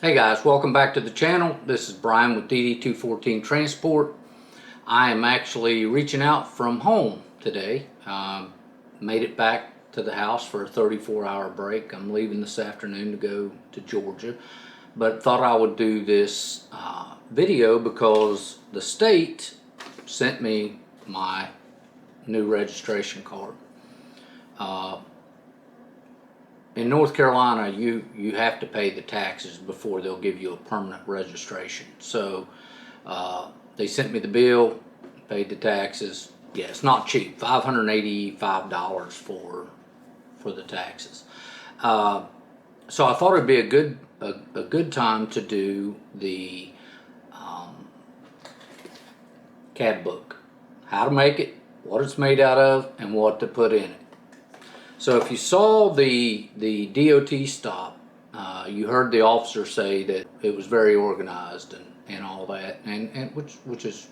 Hey guys, welcome back to the channel. This is Bryan with DD214 Transport. I am actually reaching out from home today. Made it back to the house for a 34-hour break. I'm leaving this afternoon to go to Georgia, but thought I would do this video because the state sent me my new registration card. In North Carolina, you have to pay the taxes before they'll give you a permanent registration. So they sent me the bill, paid the taxes. Yeah, it's not cheap, $585 for the taxes. So I thought it'd be a good time to do the CAD book, how to make it, what it's made out of, and what to put in it. So if you saw the DOT stop, you heard the officer say that it was very organized and all that, and which is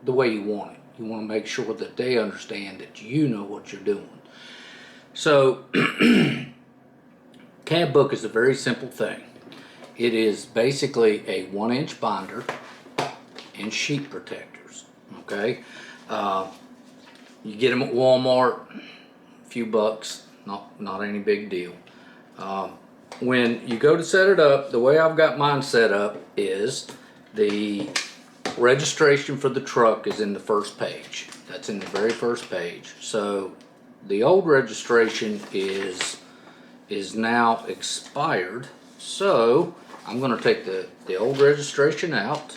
the way you want it. You want to make sure that they understand that you know what you're doing. So CAD book is a very simple thing. It is basically a 1-inch binder and sheet protectors. Okay, you get them at Walmart. Few bucks, not any big deal. When you go to set it up, the way I've got mine set up is the registration for the truck is in the first page. That's in the very first page. So the old registration is now expired. So I'm going to take the old registration out,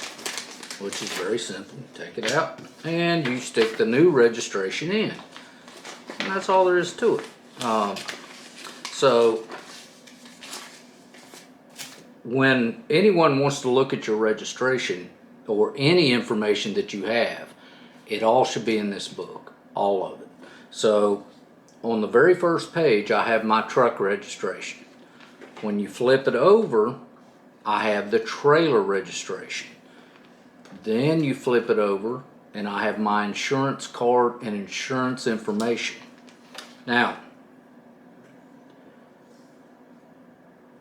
which is very simple. Take it out and you stick the new registration in. And that's all there is to it. So when anyone wants to look at your registration or any information that you have, it all should be in this book, all of it. So on the very first page, I have my truck registration. When you flip it over, I have the trailer registration. Then you flip it over and I have my insurance card and insurance information. Now,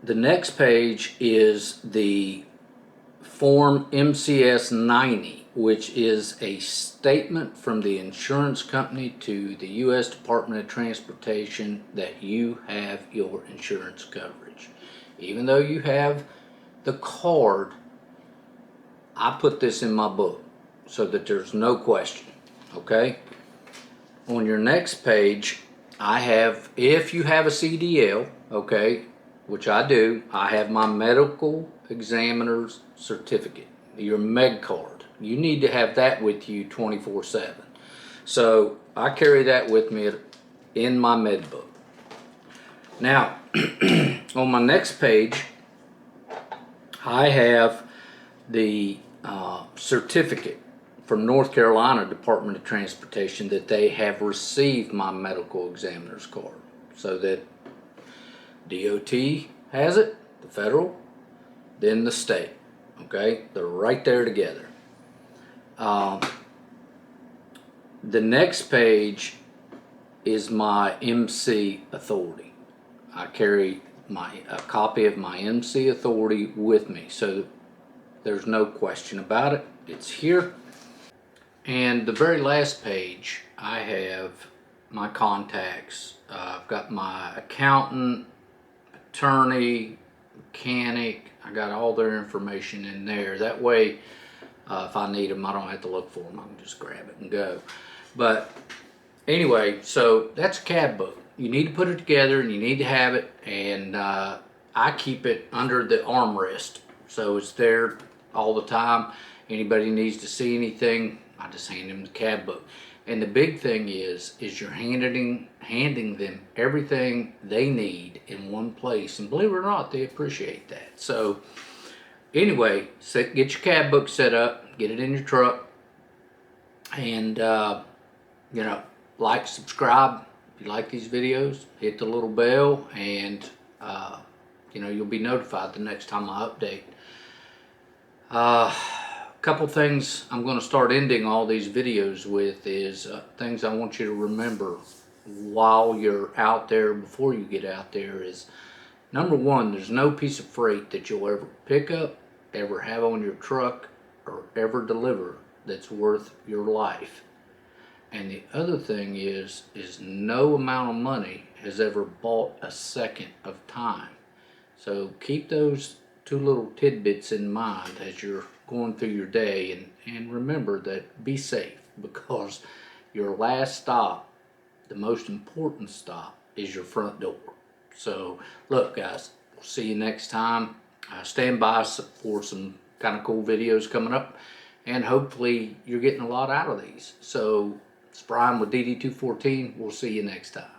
the next page is the Form MCS 90, which is a statement from the insurance company to the U.S. Department of Transportation that you have your insurance coverage. Even though you have the card, I put this in my book so that there's no question, okay? On your next page, I have, if you have a CDL, okay, which I do, I have my medical examiner's certificate, your med card. You need to have that with you 24/7. So I carry that with me in my med book. Now, on my next page, I have the certificate from North Carolina Department of Transportation that they have received my medical examiner's card. So that DOT has it, the federal, then the state. Okay, they're right there together. The next page is my MC authority. I carry a copy of my MC authority with me, so there's no question about it. It's here. And the very last page, I have my contacts. I've got my accountant, attorney, mechanic. I got all their information in there. That way, if I need them, I don't have to look for them. I can just grab it and go. But anyway, so that's a CAD book. You need to put it together and you need to have it. And I keep it under the armrest, so it's there all the time. Anybody needs to see anything, I just hand them the CAD book. And the big thing is you're handing them everything they need in one place. And believe it or not, they appreciate that. So anyway, get your CAD book set up, get it in your truck, and you know, like, subscribe. If you like these videos, hit the little bell, and you know, you'll be notified the next time I update. Couple things I'm going to start ending all these videos with is things I want you to remember while you're out there, before you get out there, is Number one, there's no piece of freight that you'll ever pick up, ever have on your truck, or ever deliver that's worth your life. And the other thing is no amount of money has ever bought a second of time. So keep those two little tidbits in mind as you're going through your day, and remember that be safe, because your last stop, the most important stop, is your front door. So look guys, we'll see you next time. Stand by for some kind of cool videos coming up, and hopefully you're getting a lot out of these. So it's Bryan with DD214. We'll see you next time.